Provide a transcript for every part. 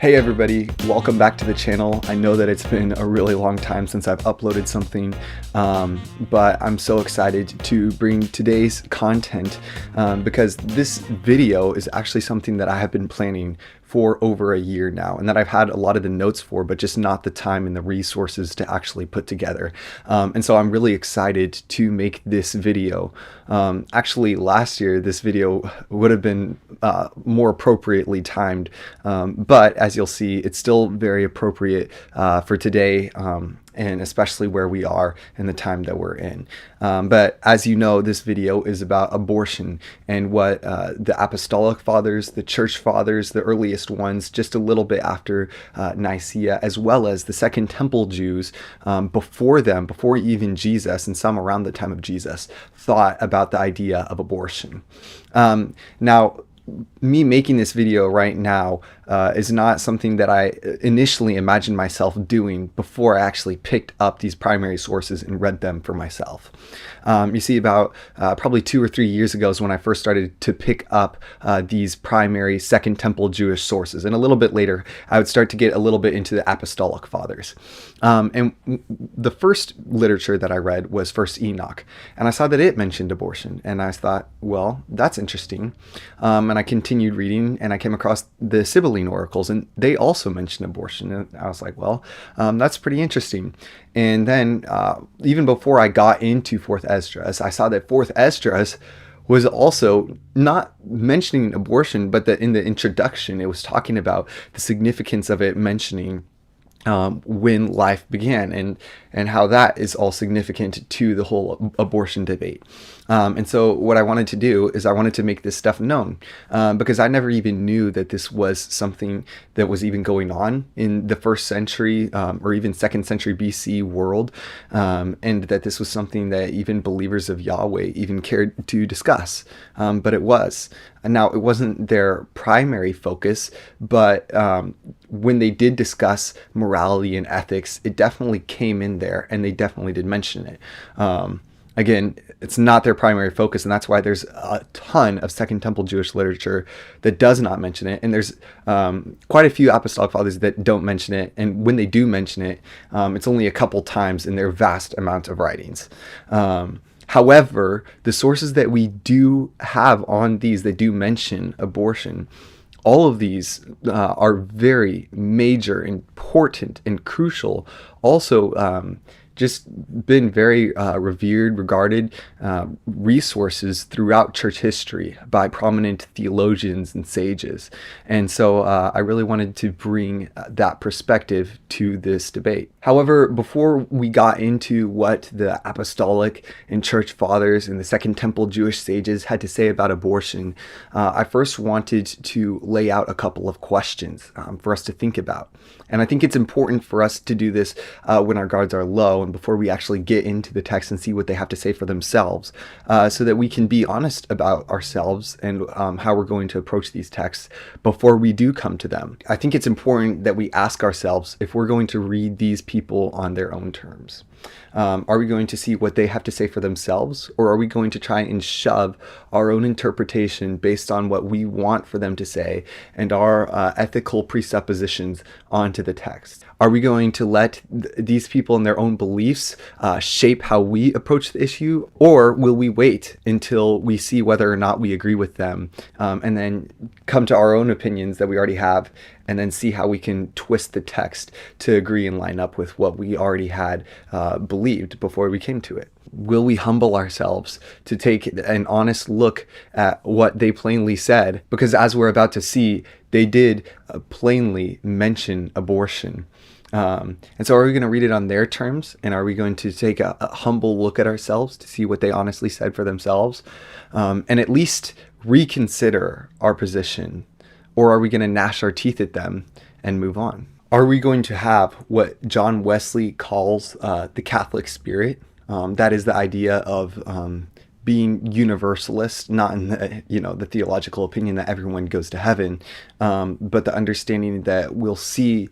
Hey everybody, welcome back to the channel. I know that it's been a really long time since I've uploaded something, but I'm so excited to bring today's content because this video is actually something that I have been planning for over a year now, and that I've had a lot of the notes for, but just not the time and the resources to actually put together. And so I'm really excited to make this video. Actually, last year, this video would have been more appropriately timed, but as you'll see, it's still very appropriate for today. And especially where we are in the time that we're in. But as you know, this video is about abortion and what the Apostolic Fathers, the Church Fathers, the earliest ones, just a little bit after Nicaea, as well as the Second Temple Jews before them, before even Jesus, and some around the time of Jesus, thought about the idea of abortion. Now, me making this video right now is not something that I initially imagined myself doing before I actually picked up these primary sources and read them for myself. You see, about probably 2 or 3 years ago is when I first started to pick up these primary Second Temple Jewish sources. And a little bit later, I would start to get a little bit into the Apostolic Fathers. And the first literature that I read was First Enoch. And I saw that it mentioned abortion. And I thought, well, that's interesting. And I continued reading, and I came across the Sibylline oracles, and they also mentioned abortion. And I was like, well, that's pretty interesting. And then even before I got into Fourth Esdras, I saw that Fourth Esdras was also not mentioning abortion, but that in the introduction, it was talking about the significance of it mentioning when life began, and how that is all significant to the whole abortion debate. And so what I wanted to do is I wanted to make this stuff known because I never even knew that this was something that was even going on in the first century or even second century BC world, and that this was something that even believers of Yahweh even cared to discuss. But it was. Now, it wasn't their primary focus, but when they did discuss morality and ethics, it definitely came in there, and they definitely did mention it. Again, it's not their primary focus, and that's why there's a ton of Second Temple Jewish literature that does not mention it, and there's quite a few Apostolic Fathers that don't mention it, and when they do mention it, it's only a couple times in their vast amount of writings. However, the sources that we do have on these that do mention abortion, all of these are very major, important, and crucial. Also, just been very revered, regarded resources throughout church history by prominent theologians and sages. And so I really wanted to bring that perspective to this debate. However, before we got into what the Apostolic and Church Fathers and the Second Temple Jewish sages had to say about abortion, I first wanted to lay out a couple of questions for us to think about. And I think it's important for us to do this when our guards are low and before we actually get into the text and see what they have to say for themselves, so that we can be honest about ourselves and how we're going to approach these texts before we do come to them. I think it's important that we ask ourselves if we're going to read these people on their own terms. Are we going to see what they have to say for themselves, or are we going to try and shove our own interpretation based on what we want for them to say and our ethical presuppositions onto the text? Are we going to let these people and their own beliefs shape how we approach the issue, or will we wait until we see whether or not we agree with them and then come to our own opinions that we already have, and then see how we can twist the text to agree and line up with what we already had believed before we came to it? Will we humble ourselves to take an honest look at what they plainly said? Because as we're about to see, they did plainly mention abortion. And so are we going to read it on their terms? And are we going to take a humble look at ourselves to see what they honestly said for themselves? And at least reconsider our position? Or are we going to gnash our teeth at them and move on? Are we going to have what John Wesley calls the Catholic spirit? That is the idea of being universalist, not in the theological opinion that everyone goes to heaven, but the understanding that we'll see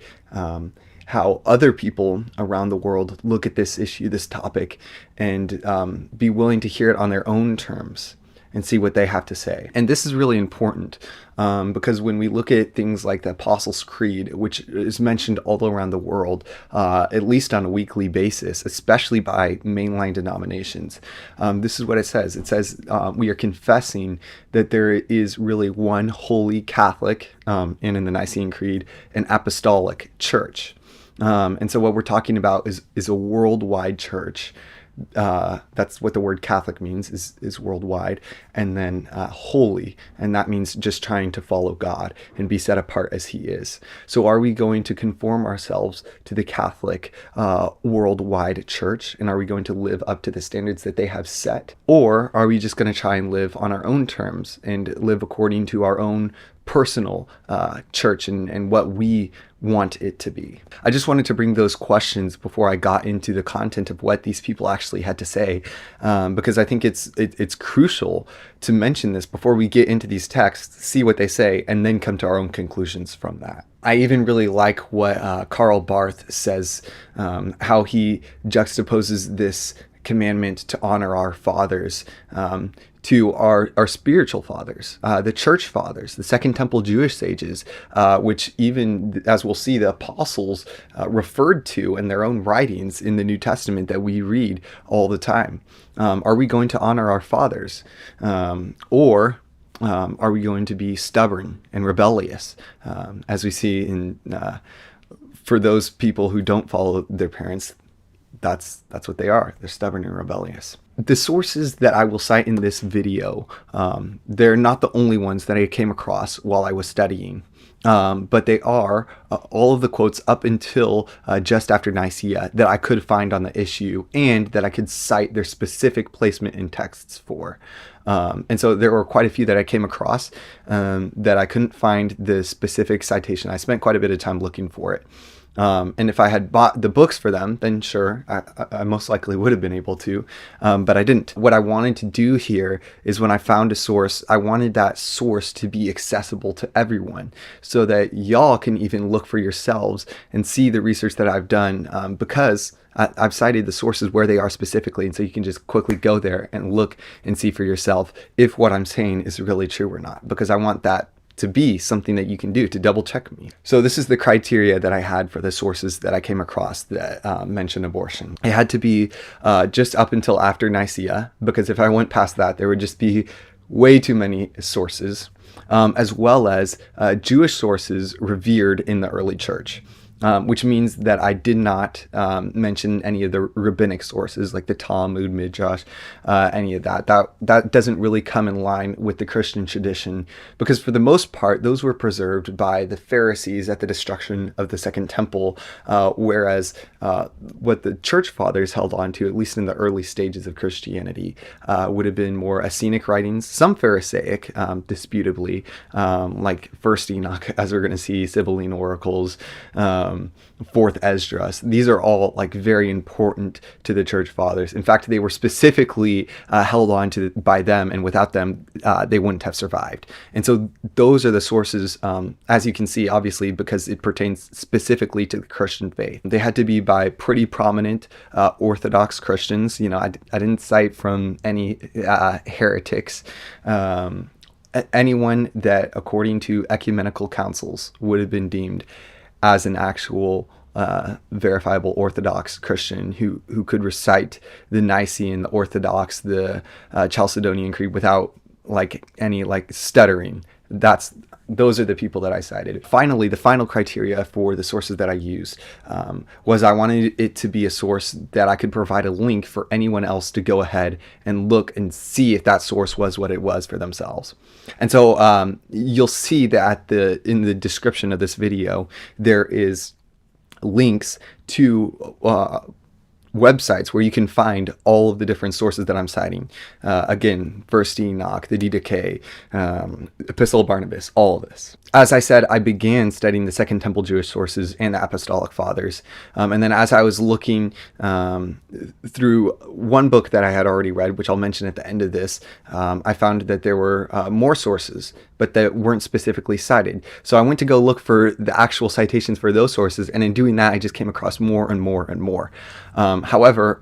how other people around the world look at this issue, this topic, and be willing to hear it on their own terms. and see what they have to say. And this is really important because when we look at things like the Apostles' Creed, which is mentioned all around the world, at least on a weekly basis, especially by mainline denominations, this is what it says. It says we are confessing that there is really one holy Catholic, and in the Nicene Creed, an apostolic church. And so what we're talking about is a worldwide church. That's what the word Catholic means, is worldwide, and then holy, and that means just trying to follow God and be set apart as he is. So are we going to conform ourselves to the Catholic worldwide church, and are we going to live up to the standards that they have set, or are we just going to try and live on our own terms and live according to our own personal church and what we want it to be? I just wanted to bring those questions before I got into the content of what these people actually had to say, because I think it's crucial to mention this before we get into these texts, see what they say, and then come to our own conclusions from that. I even really like what Karl Barth says, how he juxtaposes this commandment to honor our fathers to our spiritual fathers, the church fathers, the Second Temple Jewish sages, which even, as we'll see, the apostles referred to in their own writings in the New Testament that we read all the time. Are we going to honor our fathers? Or are we going to be stubborn and rebellious, as we see in for those people who don't follow their parents? That's what they are. They're stubborn and rebellious. The sources that I will cite in this video, they're not the only ones that I came across while I was studying, but they are all of the quotes up until just after Nicaea that I could find on the issue and that I could cite their specific placement in texts for. And so there were quite a few that I came across that I couldn't find the specific citation. I spent quite a bit of time looking for it. And if I had bought the books for them, then sure, I most likely would have been able to, but I didn't. What I wanted to do here is when I found a source, I wanted that source to be accessible to everyone so that y'all can even look for yourselves and see the research that I've done, because I've cited the sources where they are specifically, and so you can just quickly go there and look and see for yourself if what I'm saying is really true or not, because I want that to be something that you can do to double check me. So this is the criteria that I had for the sources that I came across that mention abortion. It had to be just up until after Nicaea, because if I went past that, there would just be way too many sources, as well as Jewish sources revered in the early church. Which means that I did not mention any of the rabbinic sources like the Talmud, Midrash, any of that. That doesn't really come in line with the Christian tradition, because for the most part, those were preserved by the Pharisees at the destruction of the Second Temple, whereas what the church fathers held on to, at least in the early stages of Christianity, would have been more Essenic writings, some Pharisaic, disputably, like First Enoch, as we're going to see, Sibylline oracles, Fourth Esdras. These are all like very important to the church fathers. In fact, they were specifically held on to by them, and without them, they wouldn't have survived. And so those are the sources, as you can see, obviously, because it pertains specifically to the Christian faith. They had to be by pretty prominent Orthodox Christians. You know, I didn't cite from any heretics. Anyone that, according to ecumenical councils, would have been deemed as an actual verifiable Orthodox Christian who could recite the Nicene, the Orthodox, the Chalcedonian Creed without like any like stuttering. Those are the people that I cited. Finally, the final criteria for the sources that I used was I wanted it to be a source that I could provide a link for anyone else to go ahead and look and see if that source was what it was for themselves. And so you'll see that in the description of this video, there is links to websites where you can find all of the different sources that I'm citing. Again, First Enoch, the Didache, Epistle of Barnabas, all of this. As I said, I began studying the Second Temple Jewish sources and the Apostolic Fathers. And then as I was looking through one book that I had already read, which I'll mention at the end of this, I found that there were more sources, but that weren't specifically cited. So I went to go look for the actual citations for those sources, and in doing that, I just came across more and more and more. However,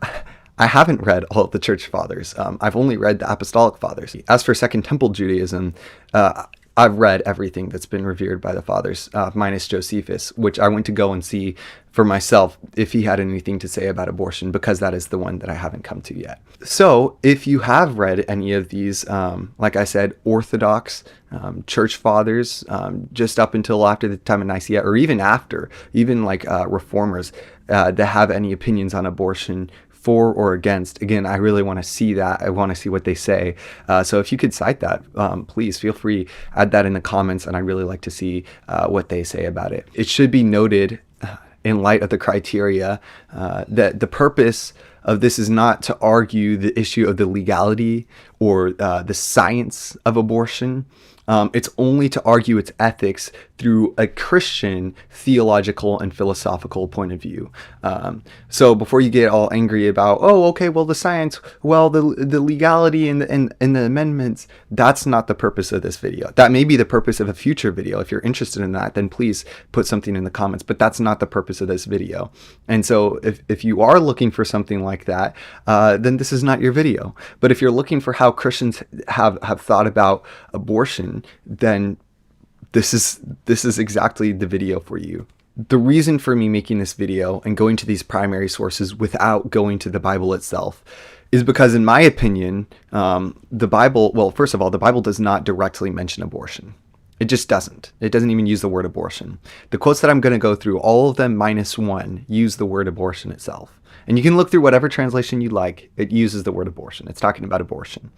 I haven't read all of the church fathers. I've only read the Apostolic Fathers. As for Second Temple Judaism, I've read everything that's been revered by the fathers, minus Josephus, which I went to go and see for myself if he had anything to say about abortion, because that is the one that I haven't come to yet. So if you have read any of these, like I said, Orthodox church fathers, just up until after the time of Nicaea, or even after, even like reformers that have any opinions on abortion, for or against, again, I really want to see that. I want to see what they say. So if you could cite that, please feel free, add that in the comments, and I'd really like to see what they say about it. It should be noted, in light of the criteria, that the purpose of this is not to argue the issue of the legality or the science of abortion. It's only to argue its ethics through a Christian theological and philosophical point of view. So before you get all angry about, oh, okay, well, the science, well, the legality and the amendments, that's not the purpose of this video. That may be the purpose of a future video. If you're interested in that, then please put something in the comments, but that's not the purpose of this video. And so if you are looking for something like that, then this is not your video. But if you're looking for how Christians have thought about abortion, then this is exactly the video for you. The reason for me making this video and going to these primary sources without going to the Bible itself is because, in my opinion, the Bible, well, first of all, the Bible does not directly mention abortion. It just doesn't. It doesn't even use the word abortion. The quotes that I'm going to go through, all of them minus one, use the word abortion itself. And you can look through whatever translation you like. It uses the word abortion. It's talking about abortion.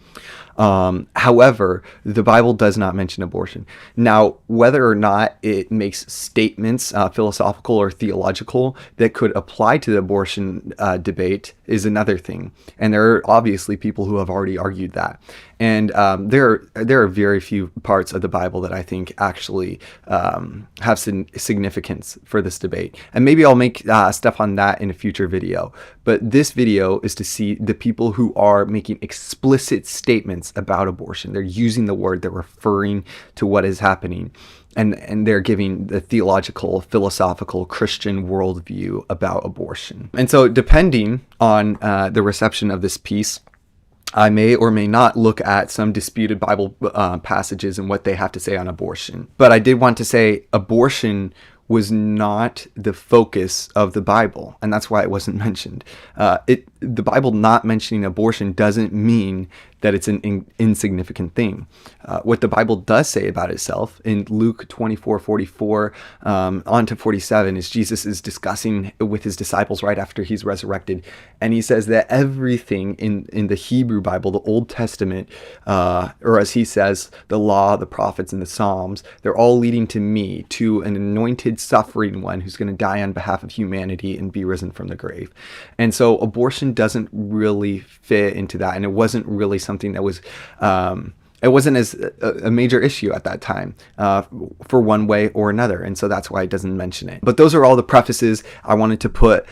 However, the Bible does not mention abortion. Now, whether or not it makes statements, philosophical or theological, that could apply to the abortion debate is another thing. And there are obviously people who have already argued that. And there are very few parts of the Bible that I think actually have significance for this debate. And maybe I'll make stuff on that in a future video. But this video is to see the people who are making explicit statements about abortion. They're using the word, they're referring to what is happening. And they're giving the theological, philosophical, Christian worldview about abortion. And so depending on the reception of this piece, I may or may not look at some disputed Bible passages and what they have to say on abortion. But I did want to say abortion was not the focus of the Bible, and that's why it wasn't mentioned. The Bible not mentioning abortion doesn't mean that it's an insignificant thing. What the Bible does say about itself in Luke 24:44 on to 47 is Jesus is discussing with his disciples right after he's resurrected, and he says that everything in the Hebrew Bible, the Old Testament, or as he says, the law, the prophets, and the Psalms, they're all leading to me, to an anointed suffering one who's going to die on behalf of humanity and be risen from the grave. And so abortion doesn't really fit into that, and it wasn't really something that was it wasn't as a major issue at that time for one way or another, and so that's why it doesn't mention it. But those are all the prefaces I wanted to put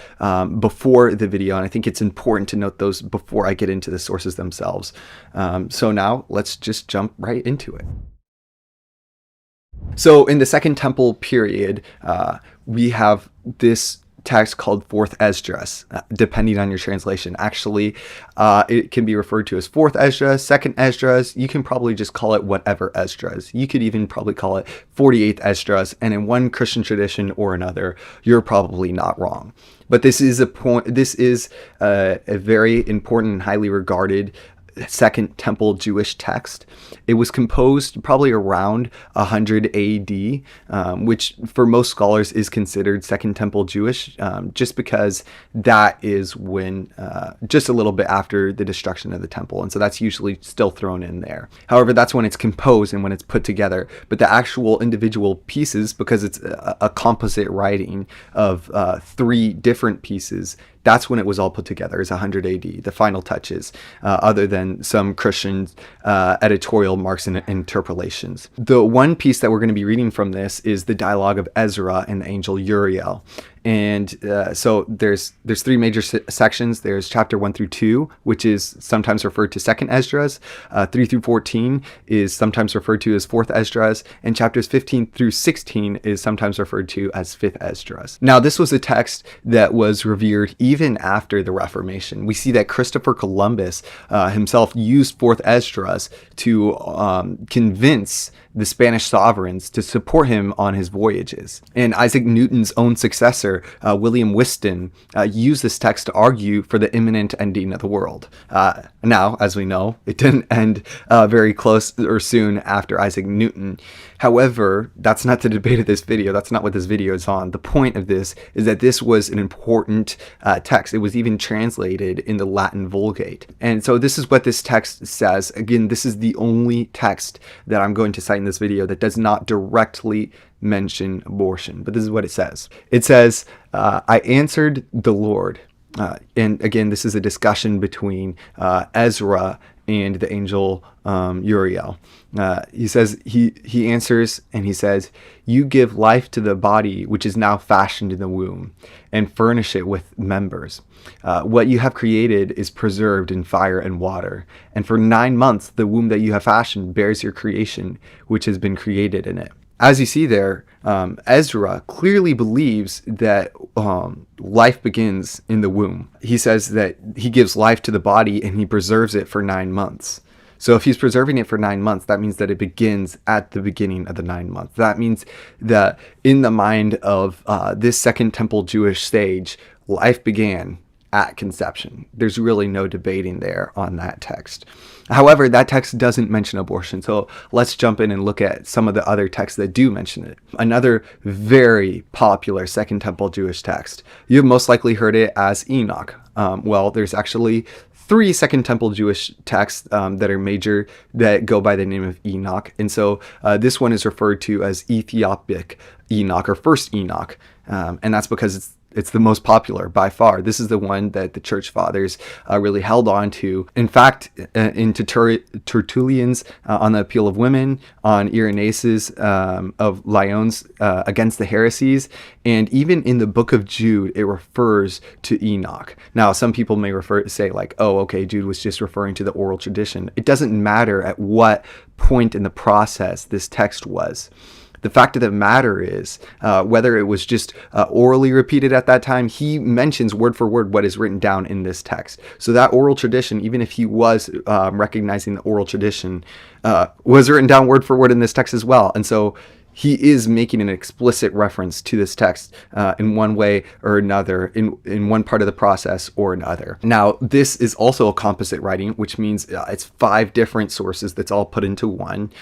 before the video, and I think it's important to note those before I get into the sources themselves. So now let's just jump right into it. So in the Second Temple period, we have this text called Fourth Esdras, depending on your translation. Actually, it can be referred to as Fourth Esdras, Second Esdras. You can probably just call it whatever Esdras. You could even probably call it 48th Esdras, and in one Christian tradition or another, you're probably not wrong. But this is a very important and highly regarded Second Temple Jewish text. It was composed probably around 100 AD, which for most scholars is considered Second Temple Jewish, just because that is when, just a little bit after the destruction of the temple. And so that's usually still thrown in there. However, that's when it's composed and when it's put together. But the actual individual pieces, because it's a composite writing of 3 different pieces, that's when it was all put together, is 100 AD, the final touches, other than some Christian editorial marks and interpolations. The one piece that we're going to be reading from this is the dialogue of Ezra and the angel Uriel. And so there's three major sections. There's chapter 1 through 2, which is sometimes referred to second Esdras. 3 through 14 is sometimes referred to as fourth Esdras, and chapters 15 through 16 is sometimes referred to as fifth Esdras. Now, this was a text that was revered even after the Reformation. We see that Christopher Columbus himself used fourth Esdras to convince the Spanish sovereigns to support him on his voyages. And Isaac Newton's own successor, William Whiston, used this text to argue for the imminent ending of the world. Now, as we know, it didn't end very close or soon after Isaac Newton. However, that's not the debate of this video. That's not what this video is on. The point of this is that this was an important text. It was even translated in the Latin Vulgate. And so this is what this text says. Again, this is the only text that I'm going to cite in this video that does not directly mention abortion. But this is what it says. It says, I answered the Lord. And again, this is a discussion between Ezra and the angel Uriel. He says, he answers and he says, you give life to the body which is now fashioned in the womb, and furnish it with members. What you have created is preserved in fire and water, and for 9 months the womb that you have fashioned bears your creation, which has been created in it. As you see there, Ezra clearly believes that life begins in the womb. He says that he gives life to the body and he preserves it for 9 months. So if he's preserving it for 9 months, that means that it begins at the beginning of the 9 months. That means that in the mind of this Second Temple Jewish sage, life began at conception. There's really no debating there on that text. However, that text doesn't mention abortion, so let's jump in and look at some of the other texts that do mention it. Another very popular Second Temple Jewish text. You've most likely heard it as Enoch. Well, there's actually 3 Second Temple Jewish texts that are major that go by the name of Enoch. And so this one is referred to as Ethiopic Enoch, or First Enoch. And that's because it's the most popular by far. This is the one that the church fathers really held on to. In fact, in Tertulian's on the Appeal of Women, on Irenaeus of Lyons against the heresies, and even in the book of Jude, it refers to Enoch. Now, some people may say like, oh, okay, Jude was just referring to the oral tradition. It doesn't matter at what point in the process this text was. The fact of the matter is, whether it was just orally repeated at that time, he mentions word for word what is written down in this text. So that oral tradition, even if he was recognizing the oral tradition, was written down word for word in this text as well. And so he is making an explicit reference to this text in one way or another, in one part of the process or another. Now, this is also a composite writing, which means it's 5 different sources that's all put into one.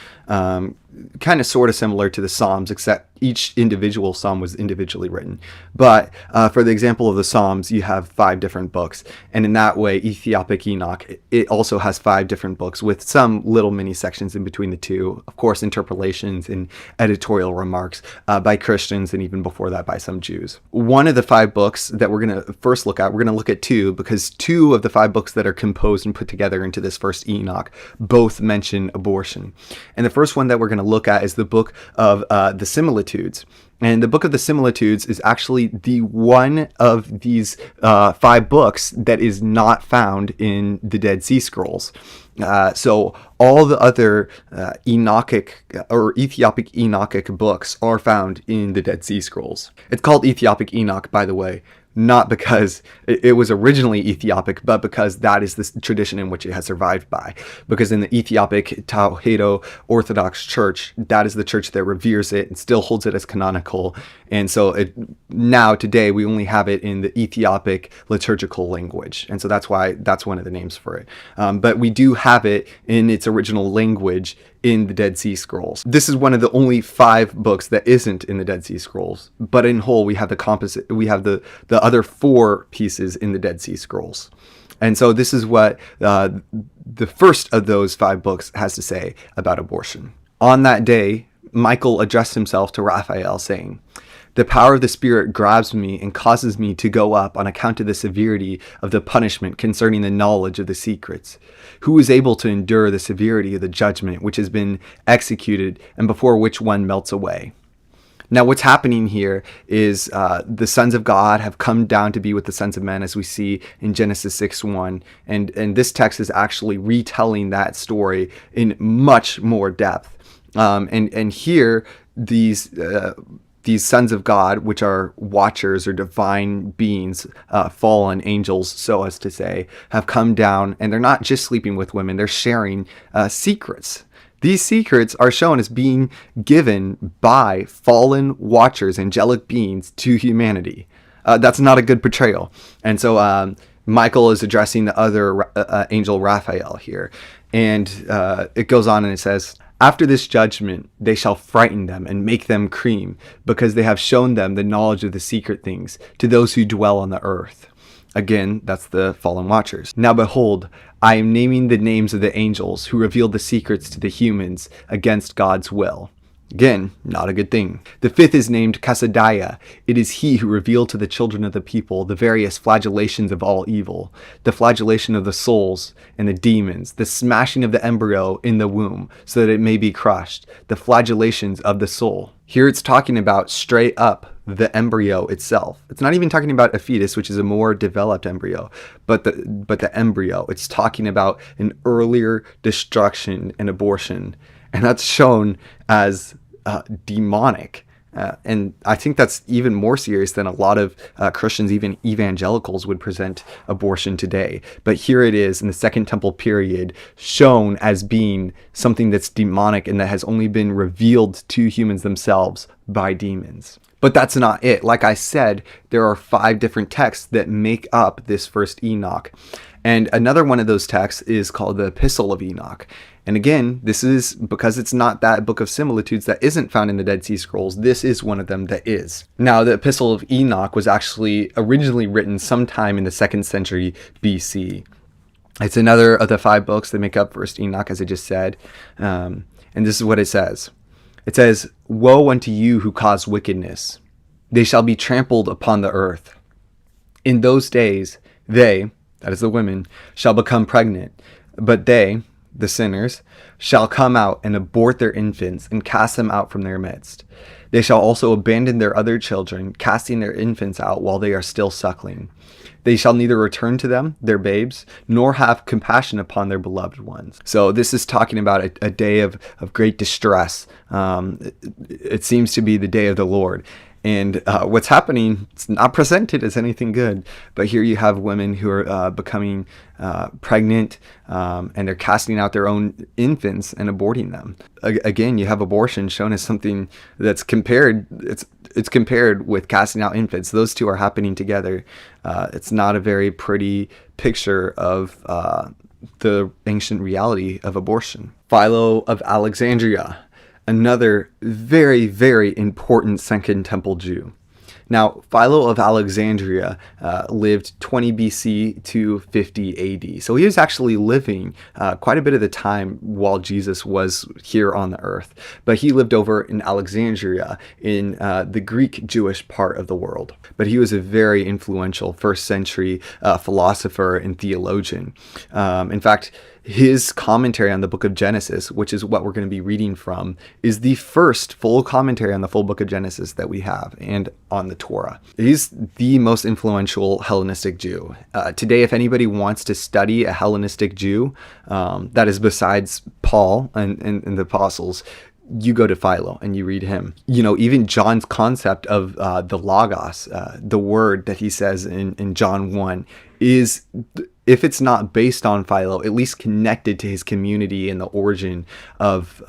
Kind of sort of similar to the Psalms, except each individual psalm was individually written. But for the example of the Psalms, you have 5 different books. And in that way, Ethiopic Enoch, it also has 5 different books with some little mini sections in between the two. Of course, interpolations and editorial remarks by Christians, and even before that by some Jews. One of the 5 books that we're going to first look at, we're going to look at 2, because 2 of the 5 books that are composed and put together into this first Enoch both mention abortion. And the first one that we're going to look at is the book of the Similitudes. And the book of the Similitudes is actually the one of these 5 books that is not found in the Dead Sea Scrolls. So all the other Enochic or Ethiopic Enochic books are found in the Dead Sea Scrolls. It's called Ethiopic Enoch, by the way, not because it was originally Ethiopic, but because that is the tradition in which it has survived by. Because in the Ethiopic Tewahedo Orthodox Church, that is the church that reveres it and still holds it as canonical. And so now, today, we only have it in the Ethiopic liturgical language. And so that's why that's one of the names for it. But we do have it in its original language in the Dead Sea Scrolls. This is one of the only 5 books that isn't in the Dead Sea Scrolls. But in whole, we have the composite. We have the other 4 pieces in the Dead Sea Scrolls. And so this is what the first of those 5 books has to say about abortion. On that day, Michael addressed himself to Raphael, saying, "The power of the Spirit grabs me and causes me to go up on account of the severity of the punishment concerning the knowledge of the secrets. Who is able to endure the severity of the judgment which has been executed and before which one melts away? Now, what's happening here is the sons of God have come down to be with the sons of men, as we see in Genesis 6:1, and this text is actually retelling that story in much more depth. And here these sons of God, which are watchers or divine beings, fallen angels, so as to say, have come down, and they're not just sleeping with women; they're sharing secrets. These secrets are shown as being given by fallen watchers, angelic beings, to humanity. That's not a good portrayal. And so Michael is addressing the other angel, Raphael, here. And it goes on and it says, "After this judgment, they shall frighten them and make them cream, because they have shown them the knowledge of the secret things to those who dwell on the earth." Again, that's the fallen watchers. "Now behold, I am naming the names of the angels who revealed the secrets to the humans against God's will." Again, not a good thing. "The fifth is named Casadiah. It is he who revealed to the children of the people the various flagellations of all evil, the flagellation of the souls and the demons, the smashing of the embryo in the womb so that it may be crushed, the flagellations of the soul." Here it's talking about straight up the embryo itself. It's not even talking about a fetus, which is a more developed embryo, but the embryo. It's talking about an earlier destruction and abortion, and that's shown as demonic. And I think that's even more serious than a lot of Christians, even evangelicals, would present abortion today. But here it is in the Second Temple period, shown as being something that's demonic and that has only been revealed to humans themselves by demons. But that's not it. Like I said, there are 5 different texts that make up this first Enoch. And another one of those texts is called the Epistle of Enoch. And again, this is because it's not that book of Similitudes that isn't found in the Dead Sea Scrolls. This is one of them that is. Now, the Epistle of Enoch was actually originally written sometime in the 2nd century BC. It's another of the 5 books that make up first Enoch, as I just said. And this is what it says. It says, "Woe unto you who cause wickedness. They shall be trampled upon the earth. In those days, they," that is the women, "shall become pregnant, but they," the sinners, "shall come out and abort their infants and cast them out from their midst. They shall also abandon their other children, casting their infants out while they are still suckling. They shall neither return to them, their babes, nor have compassion upon their beloved ones." So this is talking about a day of great distress. It seems to be the day of the Lord. And what's happening, it's not presented as anything good, but here you have women who are becoming pregnant, and they're casting out their own infants and aborting them. Again, you have abortion shown as something that's compared, it's compared with casting out infants. Those two are happening together. It's not a very pretty picture of the ancient reality of abortion. Philo of Alexandria, another very, very important Second Temple Jew. Now, Philo of Alexandria lived 20 BC to 50 AD. So he was actually living quite a bit of the time while Jesus was here on the earth. But he lived over in Alexandria in the Greek Jewish part of the world. But he was a very influential 1st century philosopher and theologian. In fact, his commentary on the book of Genesis, which is what we're going to be reading from, is the first full commentary on the full book of Genesis that we have, and on the Torah. He's the most influential Hellenistic Jew. Today, if anybody wants to study a Hellenistic Jew, that is besides Paul and the apostles, you go to Philo and you read him. You know, even John's concept of the Logos, the word that he says in John 1, is, if it's not based on Philo, at least connected to his community and the origin of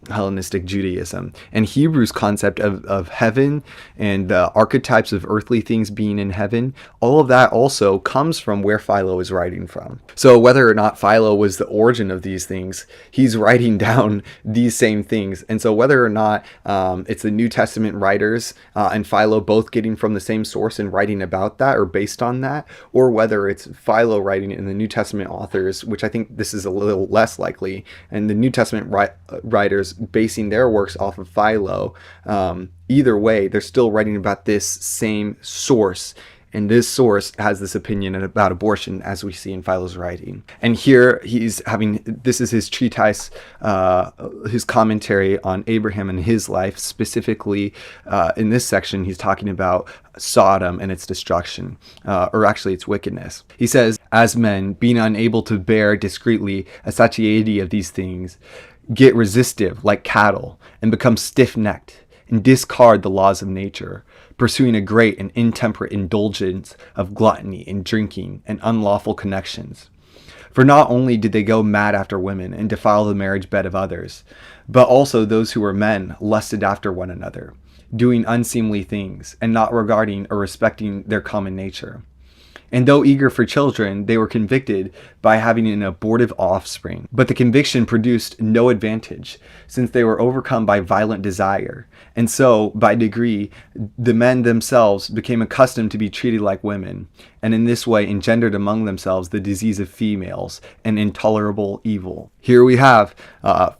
Hellenistic Judaism. And Hebrews' concept of heaven and the archetypes of earthly things being in heaven, all of that also comes from where Philo is writing from. So whether or not Philo was the origin of these things, he's writing down these same things. And so whether or not it's the New Testament writers and Philo both getting from the same source and writing about that or based on that, or whether it's Philo writing in the New Testament authors, which I think this is a little less likely, and the New Testament writers basing their works off of Philo, either way, they're still writing about this same source. And this source has this opinion about abortion, as we see in Philo's writing. And here this is his treatise, his commentary on Abraham and his life. Specifically, in this section, he's talking about Sodom and its destruction, or actually its wickedness. He says, as men, being unable to bear discreetly a satiety of these things, get resistive like cattle, and become stiff-necked, and discard the laws of nature, pursuing a great and intemperate indulgence of gluttony and drinking and unlawful connections. For not only did they go mad after women and defile the marriage bed of others, but also those who were men lusted after one another, doing unseemly things, and not regarding or respecting their common nature. And though eager for children, they were convicted by having an abortive offspring. But the conviction produced no advantage, since they were overcome by violent desire. And so, by degree, the men themselves became accustomed to be treated like women, and in this way engendered among themselves the disease of females, an intolerable evil. Here we have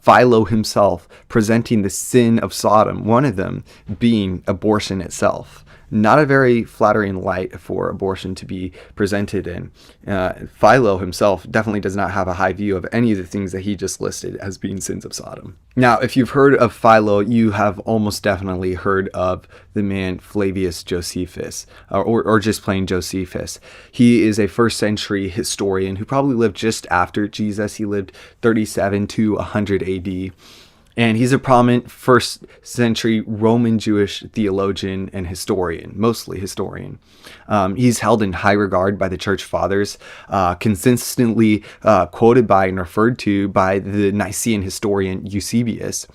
Philo himself presenting the sin of Sodom, one of them being abortion itself. Not a very flattering light for abortion to be presented in. Philo himself definitely does not have a high view of any of the things that he just listed as being sins of Sodom. Now, if you've heard of Philo, you have almost definitely heard of the man Flavius Josephus, or just plain Josephus. He is a first century historian who probably lived just after Jesus. He lived 37 to 100 AD. And he's a prominent first century Roman Jewish theologian and historian, mostly historian. He's held in high regard by the church fathers, consistently quoted by and referred to by the Nicene historian Eusebius.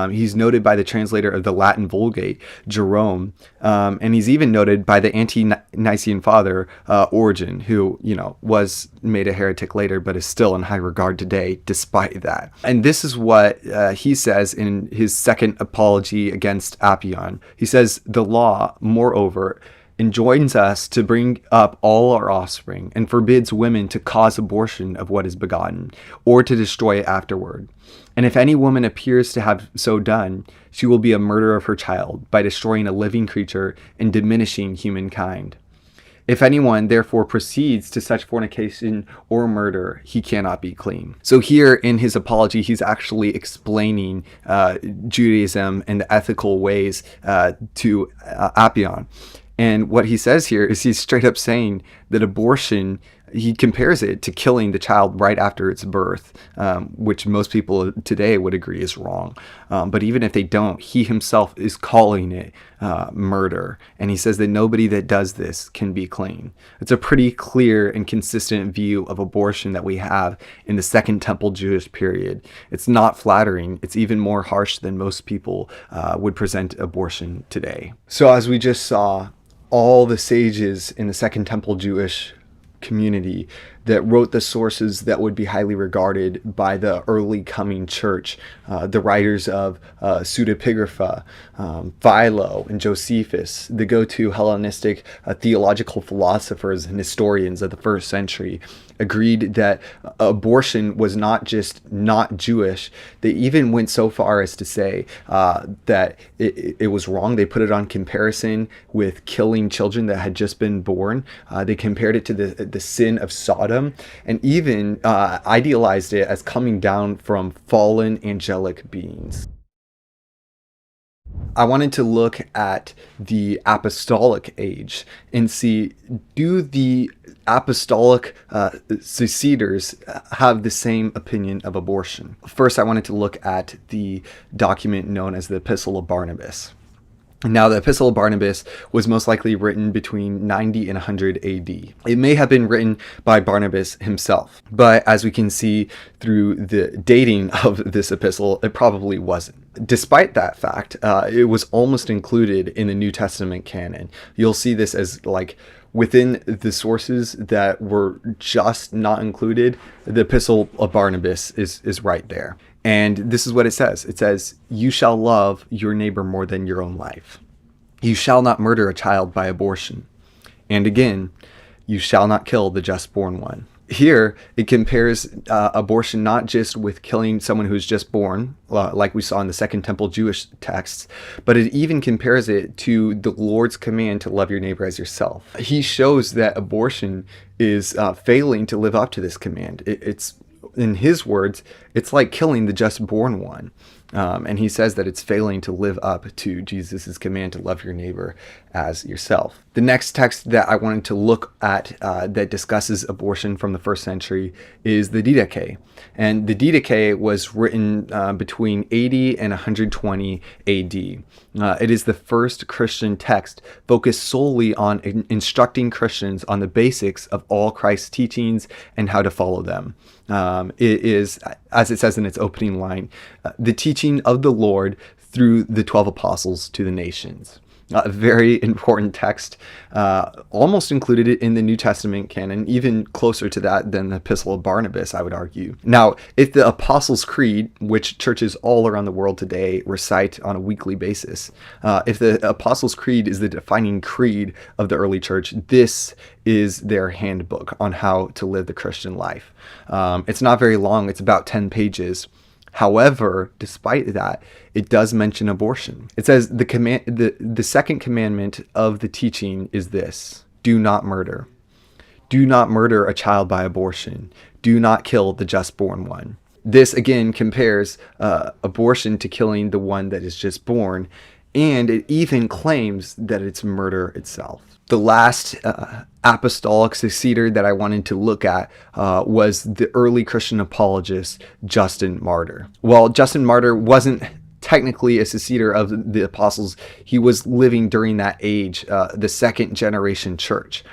He's noted by the translator of the Latin Vulgate, Jerome, and he's even noted by the Ante-Nicene father, Origen, who, was made a heretic later, but is still in high regard today, despite that. And this is what he says in his second apology against Appian. He says, the law, moreover, enjoins us to bring up all our offspring, and forbids women to cause abortion of what is begotten, or to destroy it afterward. And if any woman appears to have so done, she will be a murderer of her child, by destroying a living creature and diminishing humankind. If anyone therefore proceeds to such fornication or murder, he cannot be clean. So here in his apology, he's actually explaining Judaism and the ethical ways to Appian. And what he says here is he's straight up saying that abortion, he compares it to killing the child right after its birth, which most people today would agree is wrong. But even if they don't, he himself is calling it murder. And he says that nobody that does this can be clean. It's a pretty clear and consistent view of abortion that we have in the Second Temple Jewish period. It's not flattering. It's even more harsh than most people would present abortion today. So as we just saw, all the sages in the Second Temple Jewish community that wrote the sources that would be highly regarded by the early coming church, the writers of pseudepigrapha, Philo and Josephus, the go-to Hellenistic theological philosophers and historians of the first century, agreed that abortion was not just not Jewish. They even went so far as to say that it was wrong. They put it on comparison with killing children that had just been born. They compared it to the sin of Sodom, and even idealized it as coming down from fallen angelic beings. I wanted to look at the Apostolic Age and see, do the apostolic seceders have the same opinion of abortion? First, I wanted to look at the document known as the Epistle of Barnabas. Now, the Epistle of Barnabas was most likely written between 90 and 100 AD. It may have been written by Barnabas himself, but as we can see through the dating of this epistle, it probably wasn't. Despite that fact, it was almost included in the New Testament canon. You'll see this as like within the sources that were just not included, the Epistle of Barnabas is right there. And this is what it says. It says, "You shall love your neighbor more than your own life. You shall not murder a child by abortion. And again, you shall not kill the just born one. Here, it compares abortion not just with killing someone who's just born, like we saw in the Second Temple Jewish texts, but it even compares it to the Lord's command to love your neighbor as yourself. He shows that abortion is failing to live up to this command. It's, in his words, it's like killing the just born one. And he says that it's failing to live up to Jesus' command to love your neighbor as yourself. The next text that I wanted to look at that discusses abortion from the first century is the Didache. And the Didache was written between 80 and 120 AD. It is the first Christian text focused solely on instructing Christians on the basics of all Christ's teachings and how to follow them. It is, as it says in its opening line, the teaching of the Lord through the 12 apostles to the nations. A very important text, almost included it in the New Testament canon, even closer to that than the Epistle of Barnabas, I would argue. Now, if the Apostles' Creed, which churches all around the world today recite on a weekly basis, if the Apostles' Creed is the defining creed of the early church, this is their handbook on how to live the Christian life. It's not very long, it's about 10 pages. However, despite that, it does mention abortion. It says the second commandment of the teaching is this: do not murder. Do not murder a child by abortion. Do not kill the just born one. This again compares abortion to killing the one that is just born, and it even claims that it's murder itself. The last apostolic successor that I wanted to look at was the early Christian apologist, Justin Martyr. While Justin Martyr wasn't technically a successor of the apostles, he was living during that age, the second generation church.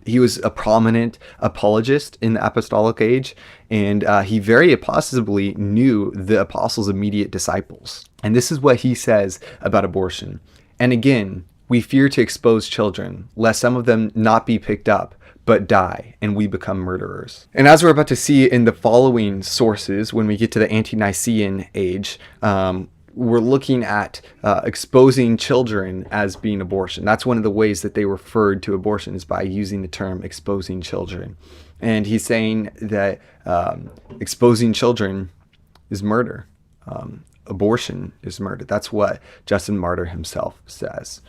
He was a prominent apologist in the Apostolic Age, and he very possibly knew the apostles' immediate disciples. And this is what he says about abortion. And again, we fear to expose children, lest some of them not be picked up, but die, and we become murderers. And as we're about to see in the following sources, when we get to the Ante-Nicene age, we're looking at exposing children as being abortion. That's one of the ways that they referred to abortion, is by using the term exposing children. And he's saying that exposing children is murder. Abortion is murder. That's what Justin Martyr himself says.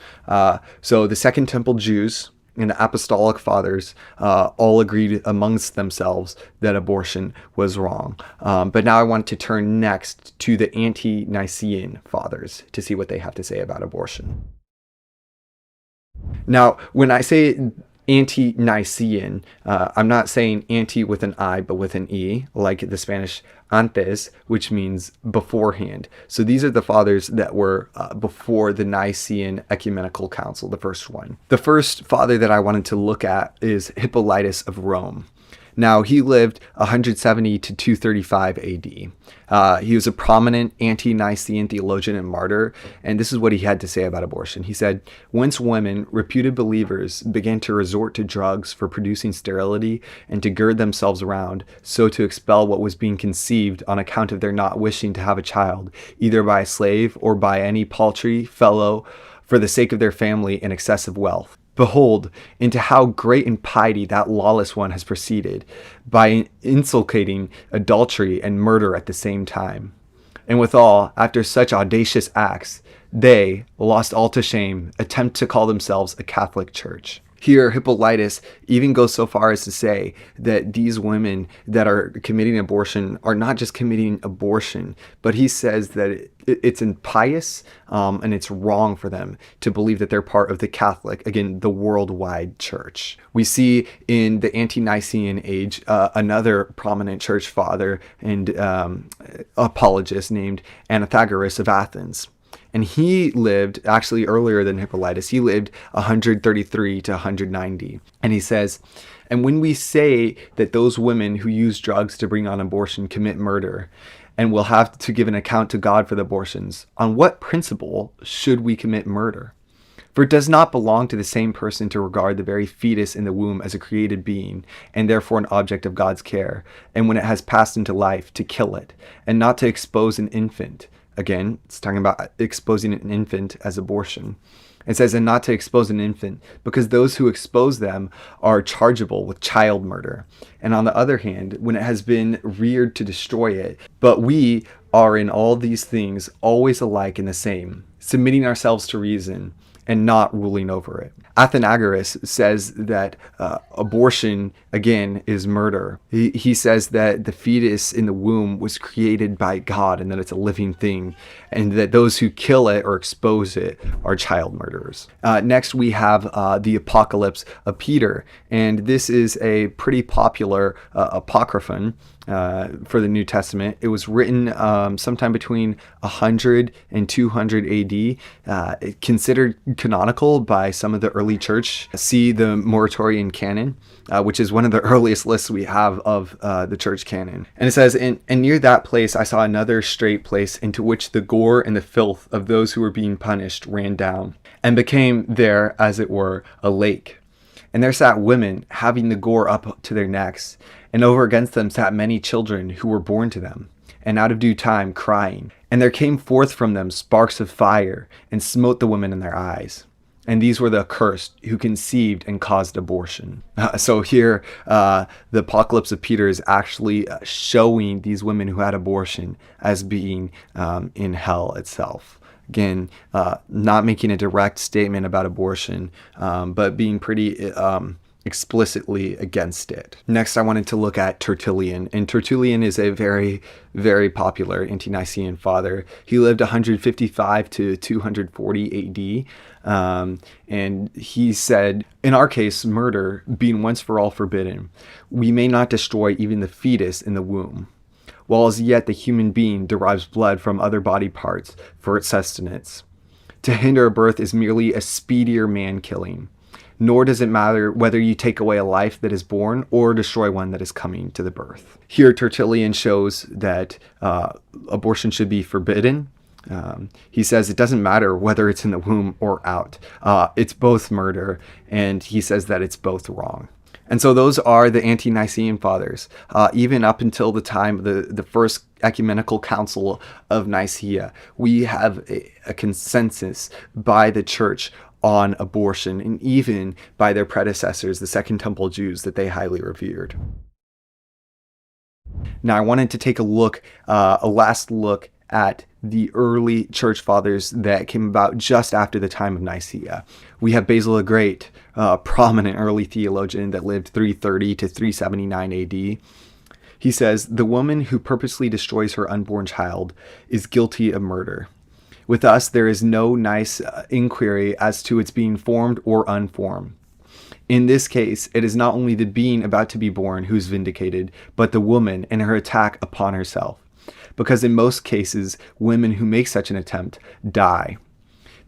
So the Second Temple Jews and the Apostolic Fathers all agreed amongst themselves that abortion was wrong. But now I want to turn next to the Ante-Nicene Fathers to see what they have to say about abortion. Now, when I say Ante-Nicene, I'm not saying anti with an I, but with an E, like the Spanish antes, which means beforehand. So these are the fathers that were before the Nicene Ecumenical Council, the first one. The first father that I wanted to look at is Hippolytus of Rome. Now, he lived 170 to 235 AD. He was a prominent Ante-Nicene theologian and martyr, and this is what he had to say about abortion. He said, "Once women, reputed believers, began to resort to drugs for producing sterility and to gird themselves around, so to expel what was being conceived on account of their not wishing to have a child, either by a slave or by any paltry fellow, for the sake of their family and excessive wealth. Behold, into how great impiety that lawless one has proceeded, by inculcating adultery and murder at the same time. And withal, after such audacious acts, they, lost all to shame, attempt to call themselves a Catholic Church." Here, Hippolytus even goes so far as to say that these women that are committing abortion are not just committing abortion, but he says that it's impious and it's wrong for them to believe that they're part of the Catholic, again, the worldwide church. We see in the Ante-Nicene age another prominent church father and apologist named Athanagoras of Athens. And he lived actually earlier than Hippolytus. He lived 133 to 190. And he says, "And when we say that those women who use drugs to bring on abortion commit murder, and will have to give an account to God for the abortions, on what principle should we commit murder? For it does not belong to the same person to regard the very fetus in the womb as a created being, and therefore an object of God's care, and when it has passed into life, to kill it, and not to expose an infant." Again, it's talking about exposing an infant as abortion. It says, and not to expose an infant, because those who expose them are chargeable with child murder. And on the other hand, when it has been reared to destroy it, but we are in all these things always alike and the same, submitting ourselves to reason and not ruling over it. Athenagoras says that abortion, again, is murder. He says that the fetus in the womb was created by God and that it's a living thing, and that those who kill it or expose it are child murderers. Next, we have the Apocalypse of Peter, and this is a pretty popular apocryphon for the New Testament. It was written sometime between 100 and 200 AD, considered canonical by some of the early church. See the Muratorian canon, which is one of the earliest lists we have of the church canon. And it says, and near that place I saw another straight place, into which the gore and the filth of those who were being punished ran down, and became there, as it were, a lake. And there sat women, having the gore up to their necks, and over against them sat many children who were born to them, and out of due time crying. And there came forth from them sparks of fire, and smote the women in their eyes. And these were the accursed who conceived and caused abortion. So here, the Apocalypse of Peter is actually showing these women who had abortion as being in hell itself. Again, not making a direct statement about abortion, but being pretty explicitly against it. Next, I wanted to look at Tertulian. And Tertulian is a very, very popular Ante-Nicene father. He lived 155 to 240 AD. And he said, in our case, murder being once for all forbidden, we may not destroy even the fetus in the womb, while as yet the human being derives blood from other body parts for its sustenance. To hinder a birth is merely a speedier man-killing. Nor does it matter whether you take away a life that is born or destroy one that is coming to the birth. Here, Tertullian shows that abortion should be forbidden. He says it doesn't matter whether it's in the womb or out. It's both murder, and he says that it's both wrong. And so those are the Ante-Nicene fathers. Even up until the time of the first ecumenical council of Nicaea, we have a consensus by the church on abortion, and even by their predecessors, the Second Temple Jews, that they highly revered. Now, I wanted to take a last look at the early church fathers that came about just after the time of Nicaea. We have Basil the Great, a prominent early theologian that lived 330 to 379 AD. He says, "The woman who purposely destroys her unborn child is guilty of murder. With us, there is no nice inquiry as to its being formed or unformed. In this case, it is not only the being about to be born who is vindicated, but the woman in her attack upon herself. Because in most cases, women who make such an attempt die.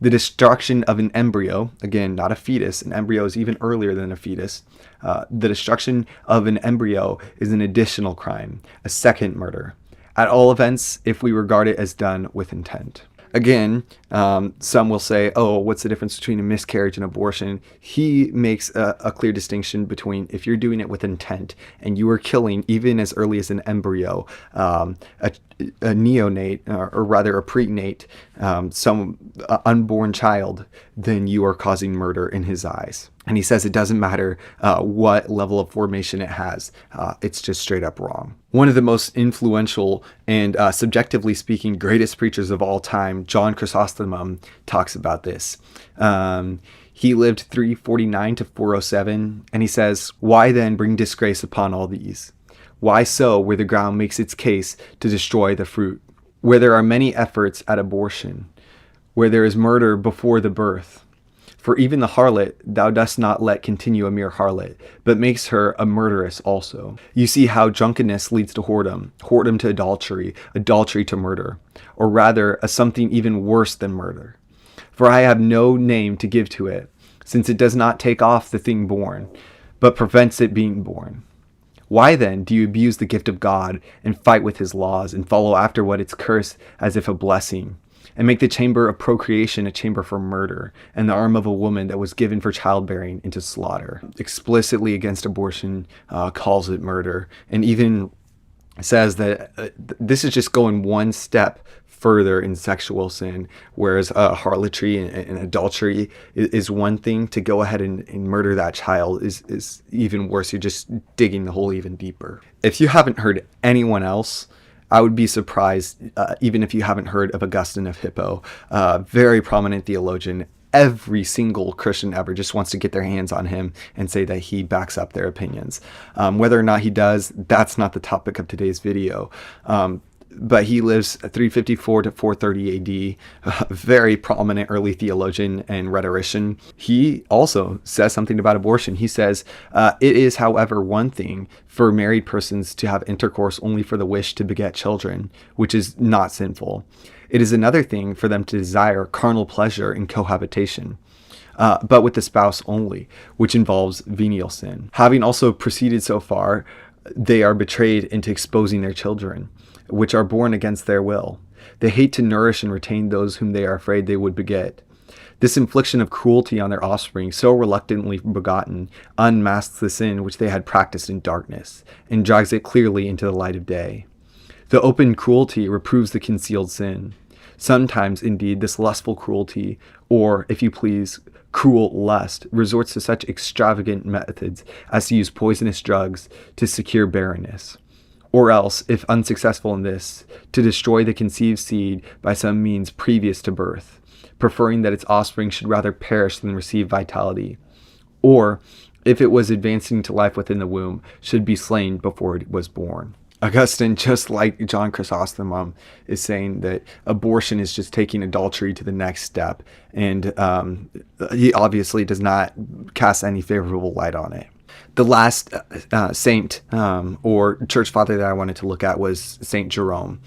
The destruction of an embryo, again, not a fetus, an embryo is even earlier than a fetus. The destruction of an embryo is an additional crime, a second murder. At all events, if we regard it as done with intent." Again, some will say, oh, what's the difference between a miscarriage and abortion? He makes a clear distinction between if you're doing it with intent and you are killing, even as early as an embryo, a neonate, or rather a prenate, some unborn child, then you are causing murder in his eyes. And he says it doesn't matter what level of formation it has. It's just straight up wrong. One of the most influential and, subjectively speaking, greatest preachers of all time, John Chrysostom, talks about this. He lived 349 to 407, and he says, "Why then bring disgrace upon all these? Why sow where the ground makes its case to destroy the fruit? Where there are many efforts at abortion, where there is murder before the birth. For even the harlot thou dost not let continue a mere harlot, but makes her a murderess also. You see how drunkenness leads to whoredom, whoredom to adultery, adultery to murder, or rather a something even worse than murder. For I have no name to give to it, since it does not take off the thing born, but prevents it being born. Why then do you abuse the gift of God and fight with his laws and follow after what it's cursed as if a blessing, and make the chamber of procreation a chamber for murder, and the arm of a woman that was given for childbearing into slaughter?" Explicitly against abortion, calls it murder, and even says that this is just going one step further in sexual sin, whereas harlotry and adultery is one thing. To go ahead and murder that child is even worse. You're just digging the hole even deeper. If you haven't heard anyone else, I would be surprised, even if you haven't heard of Augustine of Hippo, very prominent theologian. Every single Christian ever just wants to get their hands on him and say that he backs up their opinions. Whether or not he does, that's not the topic of today's video. But he lives 354 to 430 AD, a very prominent early theologian and rhetorician. He also says something about abortion. He says, it is, however, one thing for married persons to have intercourse only for the wish to beget children, which is not sinful. It is another thing for them to desire carnal pleasure in cohabitation, but with the spouse only, which involves venial sin. Having also proceeded so far, they are betrayed into exposing their children, which are born against their will. They hate to nourish and retain those whom they are afraid they would beget. This infliction of cruelty on their offspring, so reluctantly begotten, unmasks the sin which they had practiced in darkness, and drags it clearly into the light of day. The open cruelty reproves the concealed sin. Sometimes, indeed, this lustful cruelty, or, if you please, cruel lust, resorts to such extravagant methods as to use poisonous drugs to secure barrenness. Or else, if unsuccessful in this, to destroy the conceived seed by some means previous to birth, preferring that its offspring should rather perish than receive vitality. Or, if it was advancing to life within the womb, should be slain before it was born. Augustine, just like John Chrysostom, is saying that abortion is just taking adultery to the next step, and he obviously does not cast any favorable light on it. The last saint or church father that I wanted to look at was Saint Jerome.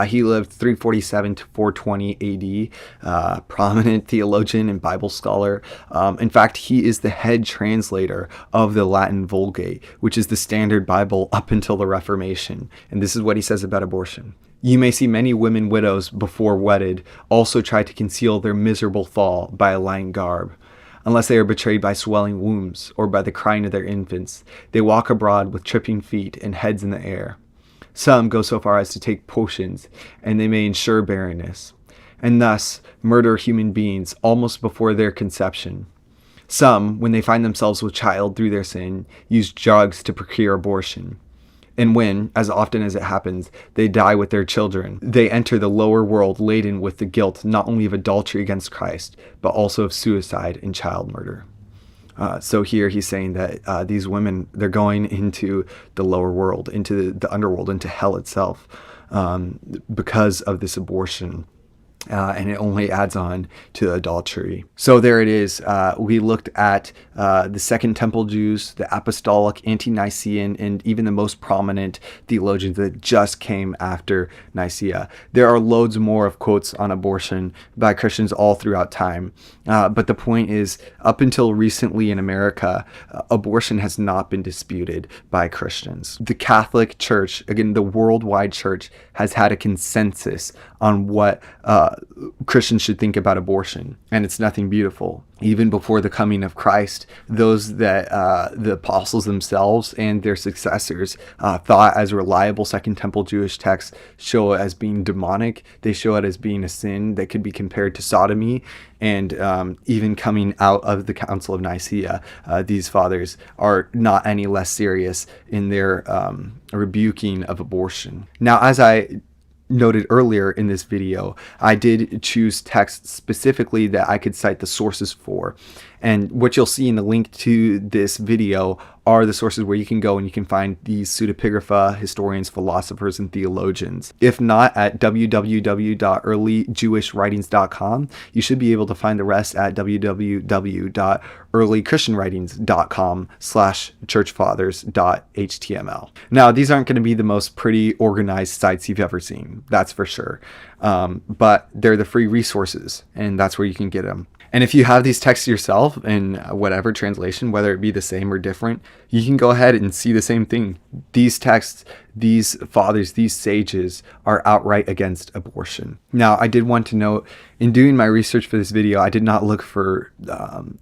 He lived 347 to 420 AD, prominent theologian and Bible scholar. In fact, he is the head translator of the Latin Vulgate, which is the standard Bible up until the Reformation. And this is what he says about abortion. You may see many women widows before wedded also try to conceal their miserable fall by a lying garb. Unless they are betrayed by swelling wombs or by the crying of their infants, they walk abroad with tripping feet and heads in the air. Some go so far as to take potions, and they may ensure barrenness, and thus murder human beings almost before their conception. Some, when they find themselves with child through their sin, use drugs to procure abortion. And when, as often as it happens, they die with their children, they enter the lower world laden with the guilt not only of adultery against Christ, but also of suicide and child murder. So here he's saying that these women, they're going into the lower world, into the underworld, into hell itself, because of this abortion. And it only adds on to adultery. So there it is. We looked at the Second Temple Jews, the Apostolic, Ante-Nicene, and even the most prominent theologians that just came after Nicaea. There are loads more of quotes on abortion by Christians all throughout time. But the point is, up until recently in America, abortion has not been disputed by Christians. The Catholic Church, again, the worldwide church, has had a consensus on what Christians should think about abortion, and it's nothing beautiful. Even before the coming of Christ, those that the apostles themselves and their successors thought as reliable Second Temple Jewish texts show it as being demonic. They show it as being a sin that could be compared to sodomy. And even coming out of the Council of Nicaea, these fathers are not any less serious in their rebuking of abortion. Now, as I noted earlier in this video, I did choose texts specifically that I could cite the sources for. And what you'll see in the link to this video are the sources where you can go and you can find these pseudepigrapha, historians, philosophers, and theologians. If not, at www.earlyjewishwritings.com, you should be able to find the rest at www.earlychristianwritings.com/churchfathers.html. Now, these aren't going to be the most pretty organized sites you've ever seen, that's for sure. But they're the free resources, and that's where you can get them. And if you have these texts yourself in whatever translation, whether it be the same or different, you can go ahead and see the same thing. These texts these fathers, these sages, are outright against abortion. Now, I did want to note, in doing my research for this video, I did not look for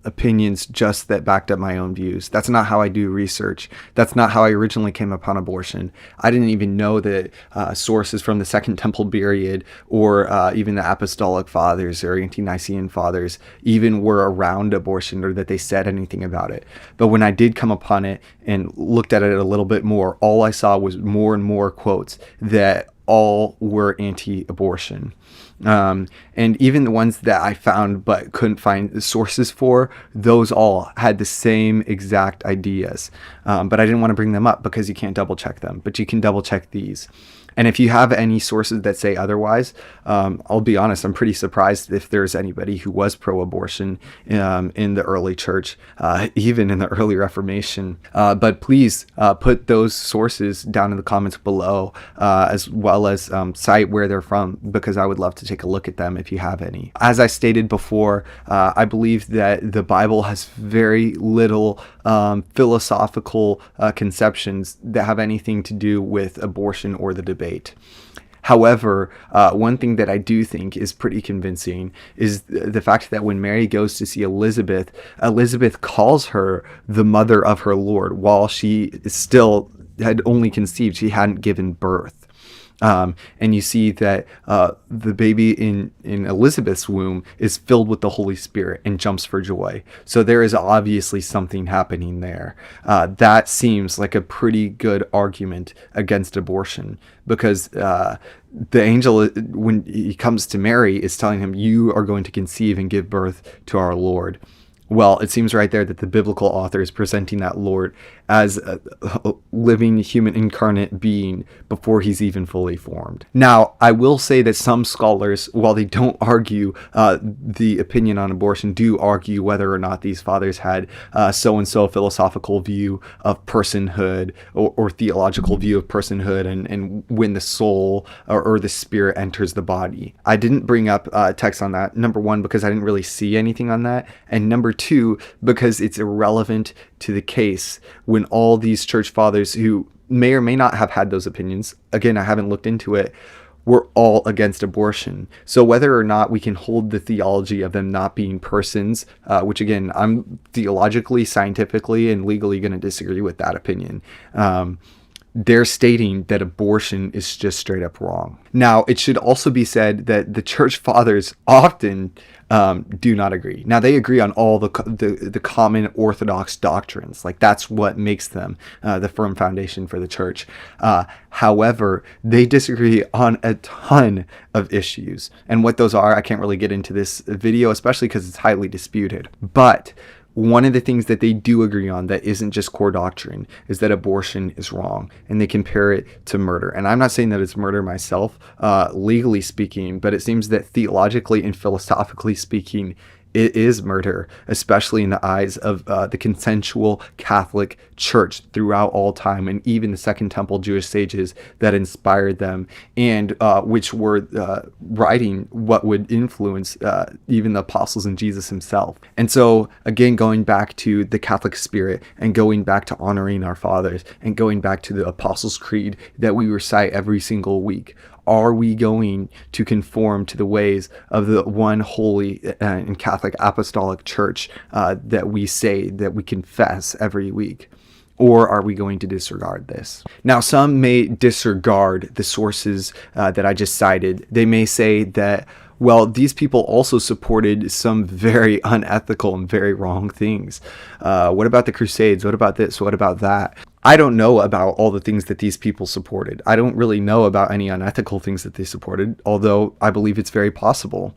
opinions just that backed up my own views. That's not how I do research. That's not how I originally came upon abortion. I didn't even know that sources from the Second Temple period or even the Apostolic Fathers or Ante-Nicene Fathers even were around abortion or that they said anything about it. But when I did come upon it and looked at it a little bit more, all I saw was more and more quotes that all were anti-abortion. And even the ones that I found but couldn't find sources for, those all had the same exact ideas. But I didn't want to bring them up because you can't double check them, but you can double check these. And if you have any sources that say otherwise, I'll be honest, I'm pretty surprised if there's anybody who was pro-abortion in the early church, even in the early Reformation. But please put those sources down in the comments below, as well as cite where they're from, because I would love to take a look at them if you have any. As I stated before, I believe that the Bible has very little philosophical conceptions that have anything to do with abortion or the debate. However, one thing that I do think is pretty convincing is the fact that when Mary goes to see Elizabeth, Elizabeth calls her the mother of her Lord while she still had only conceived. She hadn't given birth. And you see that the baby in Elizabeth's womb is filled with the Holy Spirit and jumps for joy. So there is obviously something happening there. That seems like a pretty good argument against abortion, because the angel, when he comes to Mary, is telling him, you are going to conceive and give birth to our Lord. Well, it seems right there that the biblical author is presenting that Lord as a living human incarnate being before he's even fully formed. Now, I will say that some scholars, while they don't argue the opinion on abortion, do argue whether or not these fathers had so-and-so philosophical view of personhood or theological view of personhood and when the soul or the spirit enters the body. I didn't bring up text on that, number one, because I didn't really see anything on that, and number two, because it's irrelevant to the case when all these church fathers who may or may not have had those opinions, again, I haven't looked into it, were all against abortion. So whether or not we can hold the theology of them not being persons, which again, I'm theologically, scientifically, and legally going to disagree with that opinion. They're stating that abortion is just straight up wrong. Now, it should also be said that the church fathers often do not agree. Now, they agree on all the common orthodox doctrines. Like, that's what makes them the firm foundation for the church. However, they disagree on a ton of issues. And what those are, I can't really get into this video, especially because it's highly disputed. But one of the things that they do agree on that isn't just core doctrine is that abortion is wrong, and they compare it to murder. And I'm not saying that it's murder myself, legally speaking, but it seems that theologically and philosophically speaking, it is murder, especially in the eyes of the consensual Catholic Church throughout all time, and even the Second Temple Jewish sages that inspired them, and which were writing what would influence even the apostles and Jesus himself. And so, again, going back to the Catholic spirit and going back to honoring our fathers and going back to the Apostles' Creed that we recite every single week, are we going to conform to the ways of the one holy and Catholic apostolic church that we say, that we confess every week? Or are we going to disregard this? Now, some may disregard the sources that I just cited. They may say that, well, these people also supported some very unethical and very wrong things. What about the Crusades? What about this? What about that? I don't know about all the things that these people supported. I don't really know about any unethical things that they supported, although I believe it's very possible.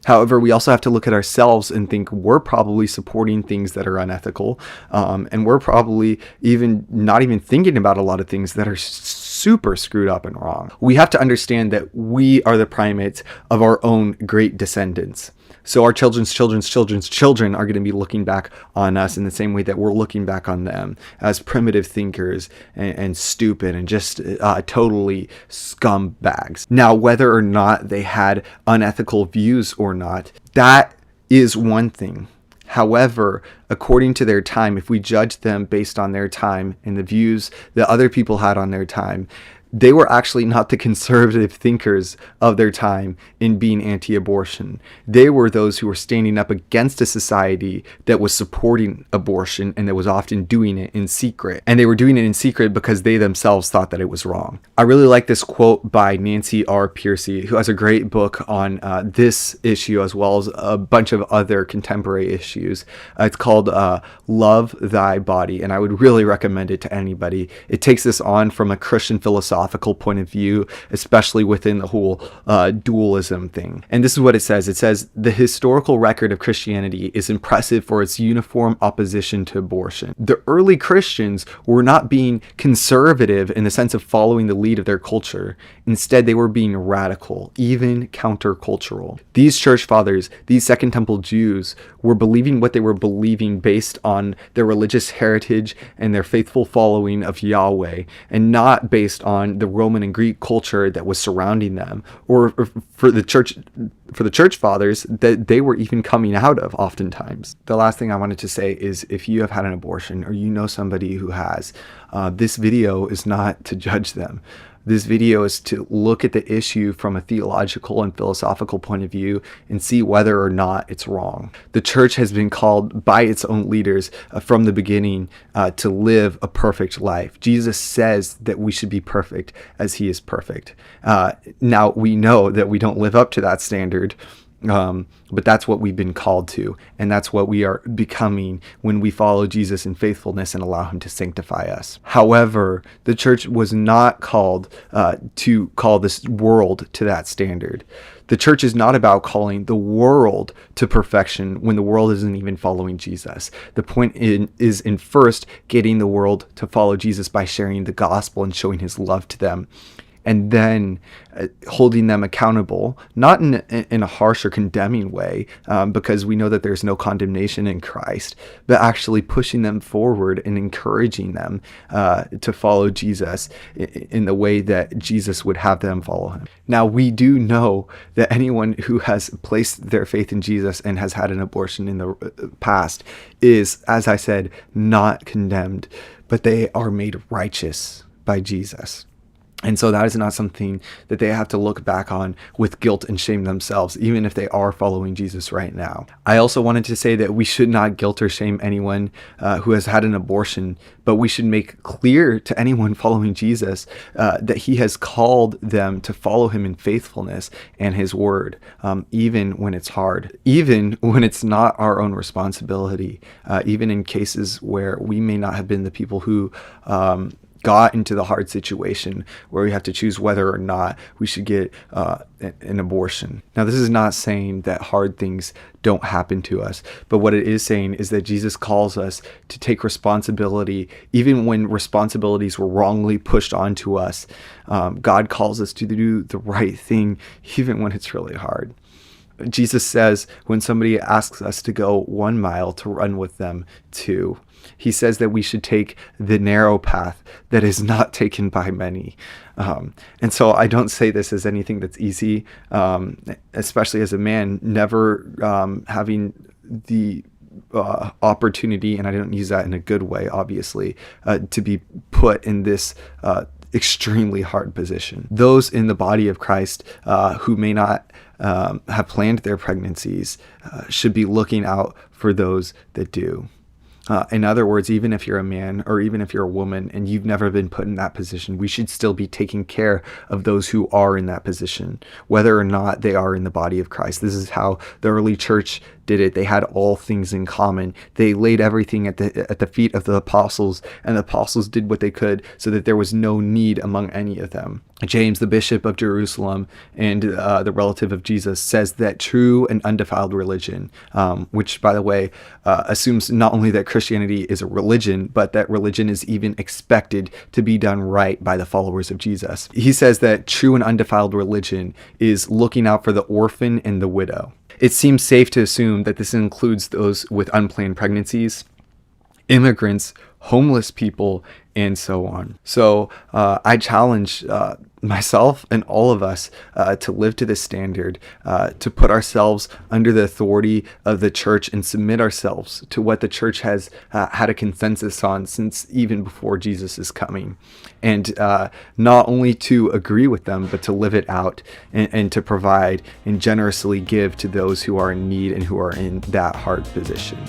However, we also have to look at ourselves and think we're probably supporting things that are unethical, and we're probably not even thinking about a lot of things that are super screwed up and wrong. We have to understand that we are the primates of our own great descendants. So our children's children are going to be looking back on us in the same way that we're looking back on them as primitive thinkers and stupid and just totally scumbags. Now, whether or not they had unethical views or not, that is one thing. However, according to their time, if we judge them based on their time and the views that other people had on their time, They were actually not the conservative thinkers of their time in being anti-abortion. They were those who were standing up against a society that was supporting abortion and that was often doing it in secret. And they were doing it in secret because they themselves thought that it was wrong. I really like this quote by Nancy R. Pearcey, who has a great book on this issue as well as a bunch of other contemporary issues. It's called Love Thy Body, and I would really recommend it to anybody. It takes this on from a Christian philosophical point of view, especially within the whole dualism thing. And this is what it says. It says, the historical record of Christianity is impressive for its uniform opposition to abortion. The early Christians were not being conservative in the sense of following the lead of their culture. Instead, they were being radical, even countercultural. These church fathers, these Second Temple Jews, were believing what they were believing based on their religious heritage and their faithful following of Yahweh, and not based on the Roman and Greek culture that was surrounding them, or for the church fathers that they were even coming out of oftentimes. The last thing I wanted to say is, if you have had an abortion or you know somebody who has, this video is not to judge them. This video is to look at the issue from a theological and philosophical point of view and see whether or not it's wrong. The church has been called by its own leaders from the beginning to live a perfect life. Jesus says that we should be perfect as he is perfect. Now, we know that we don't live up to that standard. But that's what we've been called to, and that's what we are becoming when we follow Jesus in faithfulness and allow him to sanctify us. However, the church was not called to call this world to that standard. The church is not about calling the world to perfection when the world isn't even following Jesus. The point is in first getting the world to follow Jesus by sharing the gospel and showing his love to them, and then holding them accountable, not in a harsh or condemning way, because we know that there's no condemnation in Christ, but actually pushing them forward and encouraging them to follow Jesus in the way that Jesus would have them follow him. Now, we do know that anyone who has placed their faith in Jesus and has had an abortion in the past is, as I said, not condemned, but they are made righteous by Jesus. And so that is not something that they have to look back on with guilt and shame themselves, even if they are following Jesus right now. I also wanted to say that we should not guilt or shame anyone who has had an abortion, but we should make clear to anyone following Jesus that he has called them to follow him in faithfulness and his word, even when it's hard, even when it's not our own responsibility, even in cases where we may not have been the people who got into the hard situation where we have to choose whether or not we should get an abortion. Now, this is not saying that hard things don't happen to us, but what it is saying is that Jesus calls us to take responsibility even when responsibilities were wrongly pushed onto us. God calls us to do the right thing even when it's really hard. Jesus says when somebody asks us to go 1 mile, to run with them 2. He says that we should take the narrow path that is not taken by many. And so I don't say this as anything that's easy, especially as a man, never having the opportunity, and I don't use that in a good way, obviously, to be put in this extremely hard position. Those in the body of Christ who may not have planned their pregnancies should be looking out for those that do. In other words, even if you're a man or even if you're a woman and you've never been put in that position, we should still be taking care of those who are in that position, whether or not they are in the body of Christ. This is how the early church did it. They had all things in common. They laid everything at the feet of the apostles, and the apostles did what they could so that there was no need among any of them. James, the bishop of Jerusalem and the relative of Jesus, says that true and undefiled religion, which, by the way, assumes not only that Christianity is a religion, but that religion is even expected to be done right by the followers of Jesus. He says that true and undefiled religion is looking out for the orphan and the widow. It seems safe to assume that this includes those with unplanned pregnancies, immigrants, homeless people, and so on. So I challenge myself and all of us to live to this standard, to put ourselves under the authority of the church and submit ourselves to what the church has had a consensus on since even before Jesus is coming. And not only to agree with them, but to live it out and to provide and generously give to those who are in need and who are in that hard position.